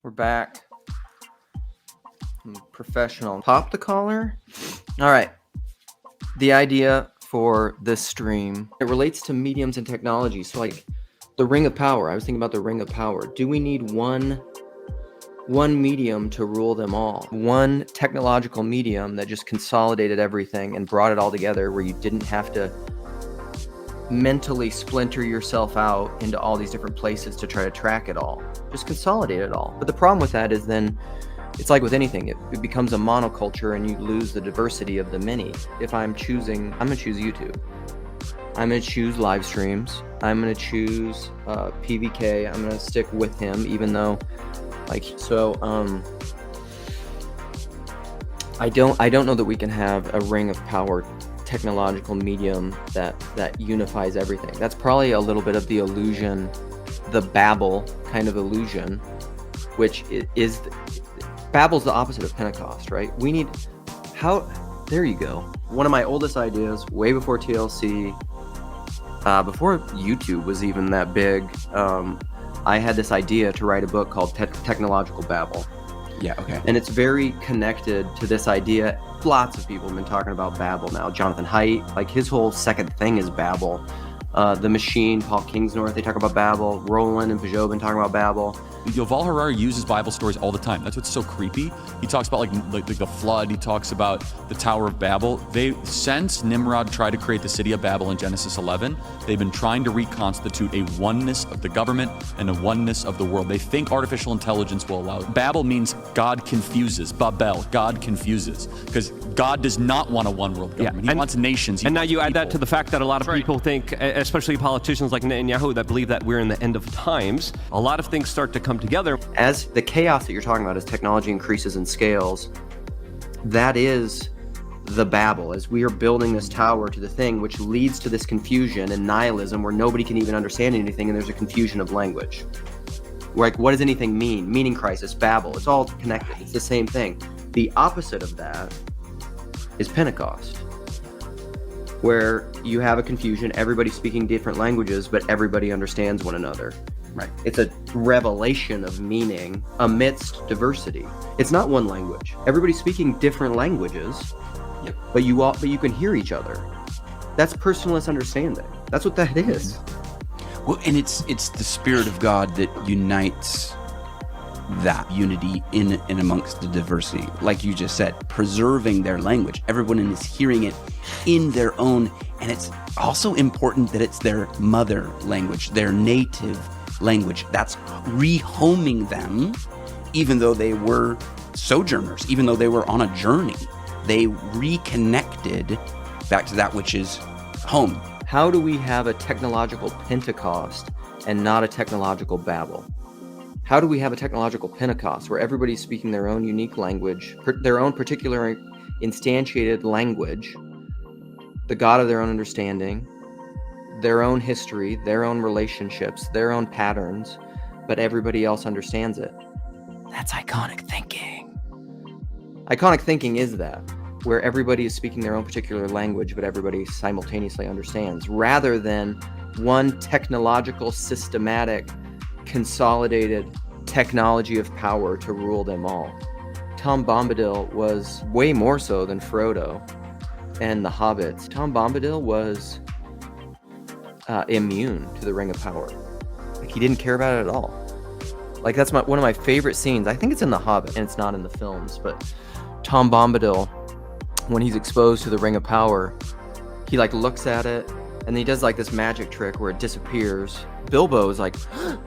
We're back. I'm professional. Pop the collar. All right. The idea for this stream, it relates to mediums and technology. So like the Ring of Power. I was thinking about the Ring of Power. Do we need one medium to rule them all? One technological medium that just consolidated everything and brought it all together where you didn't have to mentally splinter yourself out into all these different places to try to track it all. Just consolidate it all. But the problem with that is then it's like with anything, it becomes a monoculture and you lose the diversity of the many. If I'm going to choose YouTube. I'm going to choose live streams. I'm going to choose PVK. I'm going to stick with him, even though I don't know that we can have a Ring of Power technological medium that unifies everything. That's probably a little bit of the illusion, the Babel kind of illusion, which is Babel's the opposite of Pentecost, right? There you go. One of my oldest ideas, way before TLC, before YouTube was even that big, I had this idea to write a book called Technological Babel. Yeah, okay. And it's very connected to this idea. Lots of people have been talking about Babel now. Jonathan Haidt, like his whole second thing is Babel. The Machine, Paul Kingsnorth, they talk about Babel. Roland and Peugeot have been talking about Babel. Yuval Harari uses Bible stories all the time. That's what's so creepy. He talks about like the flood. He talks about the Tower of Babel. Since Nimrod tried to create the city of Babel in Genesis 11, they've been trying to reconstitute a oneness of the government and a oneness of the world. They think artificial intelligence will allow it. Babel means God confuses. Babel, God confuses. Because God does not want a one world government. He wants nations. And now you add that to the fact that a lot of people think, especially politicians like Netanyahu, that believe that we're in the end of times. A lot of things start to come together. As the chaos that you're talking about, as technology increases and scales, that is the Babel, as we are building this tower to the thing, which leads to this confusion and nihilism where nobody can even understand anything, and there's a confusion of language. Like, what does anything mean? Meaning crisis, Babel, it's all connected. It's the same thing. The opposite of that is Pentecost, where you have a confusion, everybody speaking different languages, but everybody understands one another. Right. It's a revelation of meaning amidst diversity. It's not one language. Everybody's speaking different languages, Yep. but you can hear each other. That's personalist understanding. That's what that is. Well, and it's the Spirit of God that unites that unity in and amongst the diversity. Like you just said, preserving their language. Everyone is hearing it in their own, and it's also important that it's their mother language, their native language. That's rehoming them, even though they were sojourners, even though they were on a journey. They reconnected back to that which is home. How do we have a technological Pentecost and not a technological Babel? How do we have a technological Pentecost where everybody's speaking their own unique language, their own particular instantiated language, the God of their own understanding, their own history, their own relationships, their own patterns, but everybody else understands it? That's iconic thinking. Iconic thinking is that, where everybody is speaking their own particular language, but everybody simultaneously understands, rather than one technological, systematic, consolidated technology of power to rule them all. Tom Bombadil was way more so than Frodo and the Hobbits. Tom Bombadil was immune to the Ring of Power. Like, he didn't care about it at all. Like, that's one of my favorite scenes. I think it's in The Hobbit, and it's not in the films, but Tom Bombadil, when he's exposed to the Ring of Power, he like looks at it, and he does like this magic trick where it disappears. Bilbo is like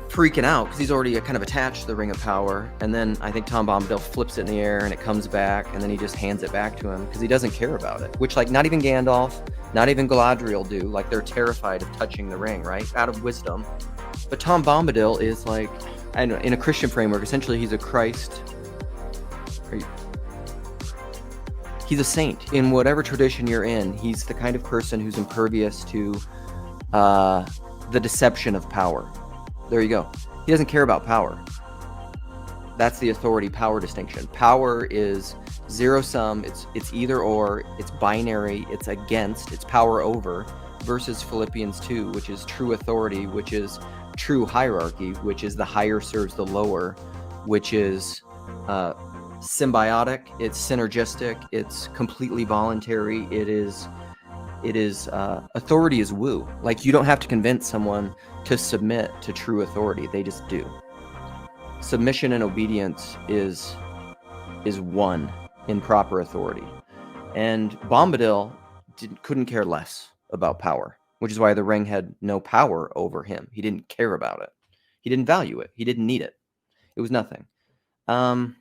freaking out because he's already kind of attached to the Ring of Power, and then I think Tom Bombadil flips it in the air and it comes back, and then he just hands it back to him because he doesn't care about it, which like not even Gandalf, not even Galadriel do. Like, they're terrified of touching the ring, right? Out of wisdom. But Tom Bombadil is like, I don't know, in a Christian framework, essentially he's a Christ. He's a saint. In whatever tradition you're in, he's the kind of person who's impervious to the deception of power. There you go. He doesn't care about power. That's the authority-power distinction. Power is zero-sum. It's either or. It's binary. It's against. It's power over. Versus Philippians 2, which is true authority, which is true hierarchy, which is the higher serves the lower. which is symbiotic, it's synergistic, it's completely voluntary. It is authority is woo. Like, you don't have to convince someone to submit to true authority. They just do. Submission and obedience is one in proper authority. And Bombadil couldn't care less about power, which is why the ring had no power over him. He didn't care about it. He didn't value it. He didn't need it. It was nothing. Oh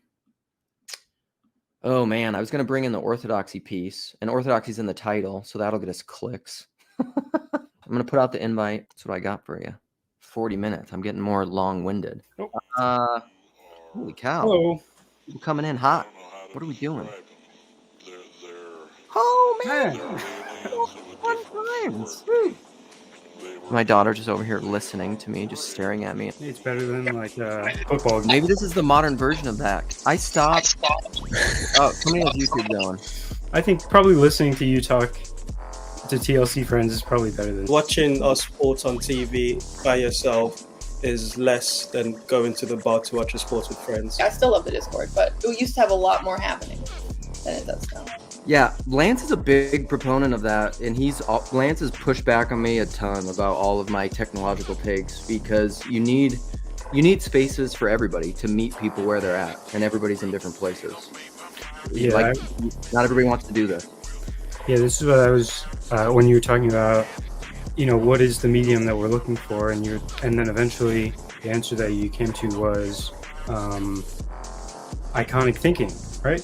man, I was going to bring in the Orthodoxy piece, and Orthodoxy's in the title, so that'll get us clicks. I'm going to put out the invite. That's what I got for you. 40 minutes. I'm getting more long-winded. Holy cow. Hello. People coming in hot. What are we doing? Oh man. Fun times. Woo. My daughter just over here listening to me, just staring at me. It's better than like football. Maybe this is the modern version of that. I stopped. Oh, somebody has YouTube going. I think probably listening to you talk to TLC friends is probably better than Watching our sports on TV by yourself is less than going to the bar to watch a sports with friends. I still love the Discord, but it used to have a lot more happening than it does now. Yeah, Lance is a big proponent of that, and Lance has pushed back on me a ton about all of my technological takes, because you need spaces for everybody to meet people where they're at, and everybody's in different places. Yeah, like not everybody wants to do this. Yeah, this is what I was when you were talking about, what is the medium that we're looking for, and then eventually the answer that you came to was iconic thinking, right?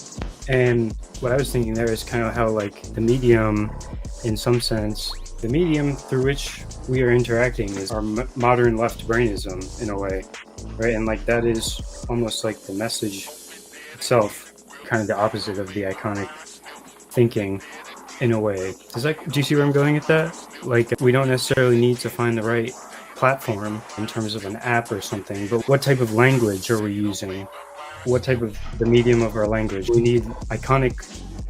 And what I was thinking there is kind of how, like, the medium, in some sense, the medium through which we are interacting is our modern left brainism in a way, right? And like that is almost like the message itself, kind of the opposite of the iconic thinking in a way. Do you see where I'm going with that? Like, we don't necessarily need to find the right platform in terms of an app or something, but what type of language are we using? What type of the medium of our language? We need iconic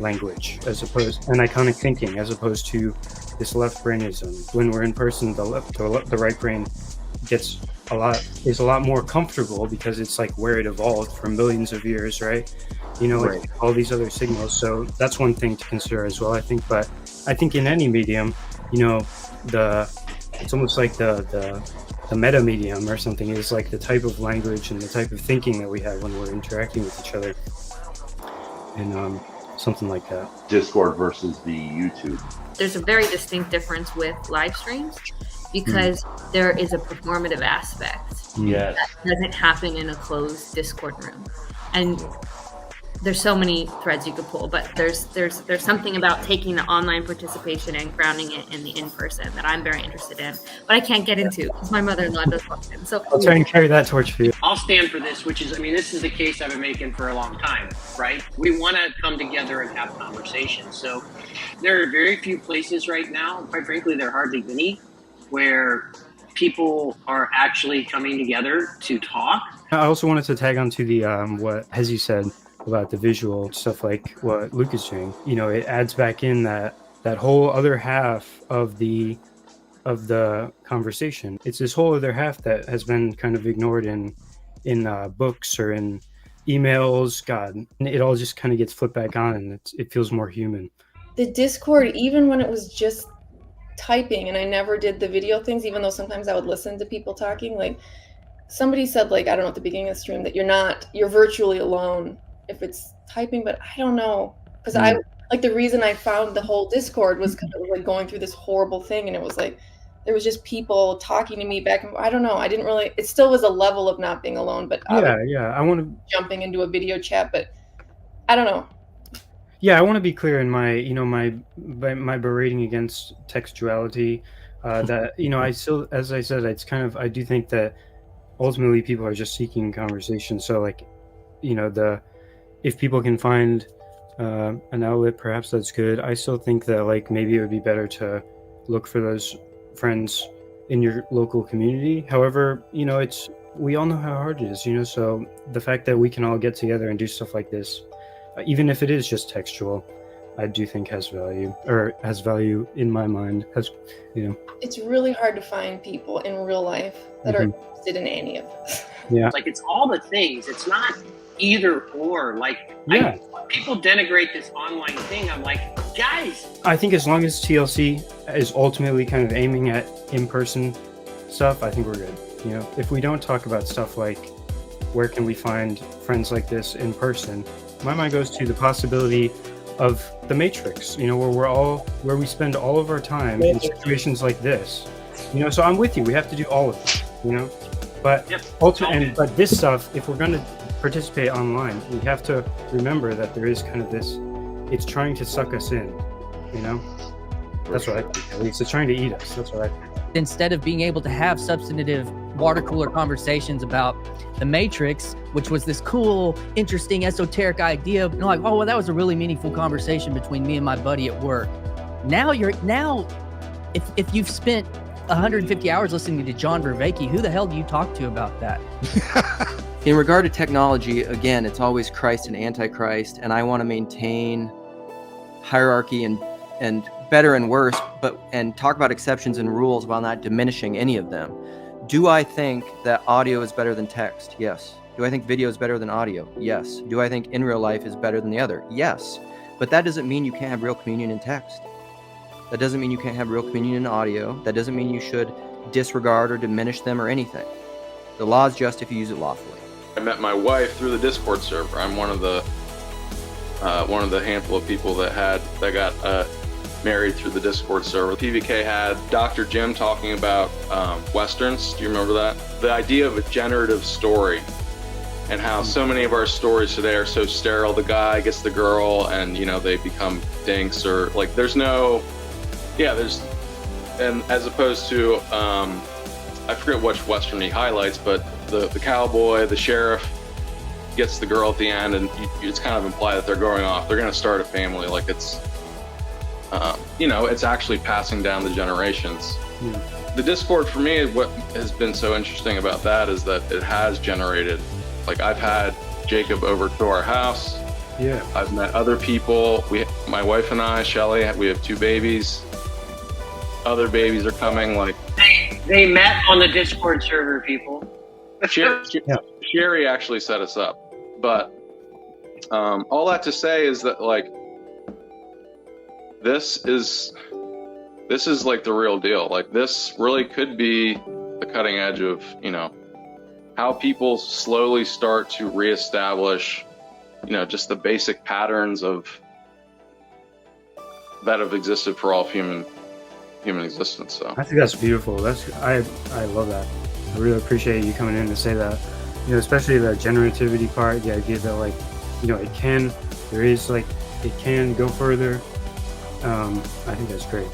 language and iconic thinking, as opposed to this left brainism. When we're in person, the right brain is a lot more comfortable, because it's like where it evolved for millions of years, right? Right. Like all these other signals. So that's one thing to consider as well, I think. But I think in any medium, it's almost like the meta medium or something is like the type of language and the type of thinking that we have when we're interacting with each other, and something like that. Discord versus the YouTube. There's a very distinct difference with live streams, because there is a performative aspect Yes. that doesn't happen in a closed Discord room. And there's so many threads you could pull, but there's something about taking the online participation and grounding it in the in-person that I'm very interested in, but I can't get into because my mother-in-law does often. So I'll try and carry that torch for you. I'll stand for this, which is, this is the case I've been making for a long time, right? We want to come together and have conversations. So there are very few places right now, quite frankly, there are hardly any, where people are actually coming together to talk. I also wanted to tag on to the what Hezi said about the visual stuff, like what Luke is doing. It adds back in that whole other half of the conversation. It's this whole other half that has been kind of ignored in books or in emails. God, and it all just kind of gets flipped back on, and it feels more human. The Discord, even when it was just typing and I never did the video things, even though sometimes I would listen to people talking, like somebody said, like, I don't know, at the beginning of the stream, that you're virtually alone if it's typing, but I don't know, because I like, the reason I found the whole Discord was because I was like going through this horrible thing, and it was like there was just people talking to me back, and I don't know, I didn't really, it still was a level of not being alone, but yeah, I want to jumping into a video chat, but I don't know. Yeah, I want to be clear in my my berating against textuality, that I still, as I said, it's kind of, I do think that ultimately people are just seeking conversation. So like, if people can find an outlet, perhaps that's good. I still think that, like, maybe it would be better to look for those friends in your local community. However, we all know how hard it is, so the fact that we can all get together and do stuff like this, even if it is just textual, I do think has value, or has value in my mind. Has, you know, It's really hard to find people in real life that are interested in any of this. yeah, Like, it's all the things. It's not either or. Like, yeah. People denigrate this online thing. I'm like, guys. I think as long as TLC is ultimately kind of aiming at in-person stuff, I think we're good. You know, if we don't talk about stuff like where can we find friends like this in person, my mind goes to the possibility of the Matrix, you know, where we spend all of our time in situations like this, you know. So I'm with you. We have to do all of it, you know. But but this stuff, if we're going to participate online, we have to remember that there is kind of this. It's trying to suck us in, you know. That's what I think. At least it's trying to eat us. That's what I think. Instead of being able to have substantive water cooler conversations about the Matrix, which was this cool, interesting, esoteric idea, and like, oh, well, that was a really meaningful conversation between me and my buddy at work. Now if you've spent 150 hours listening to John Vervaeke, who the hell do you talk to about that? In regard to technology, again, it's always Christ and Antichrist, and I want to maintain hierarchy and better and worse, and talk about exceptions and rules while not diminishing any of them. Do I think that audio is better than text? Yes. Do I think video is better than audio? Yes. Do I think in real life is better than the other? Yes. But that doesn't mean you can't have real communion in text. That doesn't mean you can't have real communion in audio. That doesn't mean you should disregard or diminish them or anything. The law is just if you use it lawfully. I met my wife through the Discord server. I'm one of the handful of people that got married through the Discord server. PVK had Dr. Jim talking about Westerns. Do you remember that? The idea of a generative story and how so many of our stories today are so sterile. The guy gets the girl and, you know, they become dinks, or like and as opposed to, I forget which Western he highlights, but the cowboy, the sheriff gets the girl at the end, and it's kind of implied that they're going to start a family. Like it's, you know, it's actually passing down the generations. The Discord for me, what has been so interesting about that is that it has generated, like I've had Jacob over to our house. Yeah. I've met other people. My wife and I, Shelly, we have 2 babies. Other babies are coming. Like They met on the Discord server, people. Sherry actually set us up. But all that to say is that, like, this is like the real deal. Like, this really could be the cutting edge of, you know, how people slowly start to reestablish, you know, just the basic patterns that have existed for all human existence. So I think that's beautiful. I love that. I really appreciate you coming in to say that. You know, especially the generativity part, the idea that, like, you know, it can go further. I think that's great.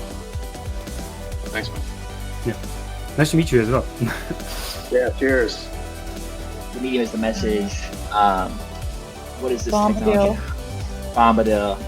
Thanks, man. Yeah. Nice to meet you as well. Yeah, cheers. The medium is the message. What is this Bombadil. technology? Bombadil.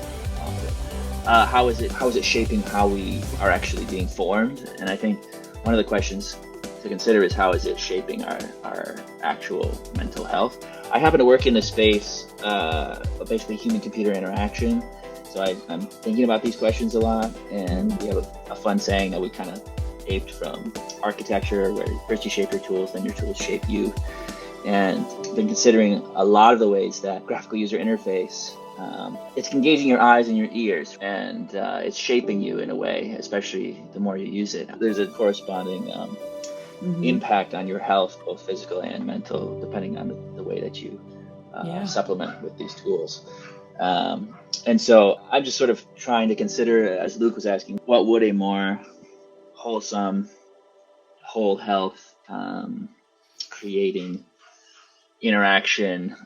How is it shaping how we are actually being formed? And I think one of the questions to consider is how is it shaping our actual mental health? I happen to work in the space of basically human-computer interaction. So I'm thinking about these questions a lot, and we have a fun saying that we kind of aped from architecture, where first you shape your tools, then your tools shape you. And been considering a lot of the ways that graphical user interface, it's engaging your eyes and your ears, and it's shaping you in a way, especially the more you use it. There's a corresponding impact on your health, both physical and mental, depending on the way that you supplement with these tools. And so I'm just sort of trying to consider, as Luke was asking, what would a more wholesome, whole health, creating interaction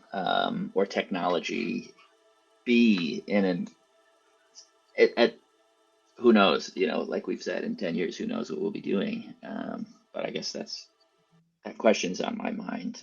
or technology be who knows, you know, like we've said, in 10 years, who knows what we'll be doing. But I guess that question's on my mind.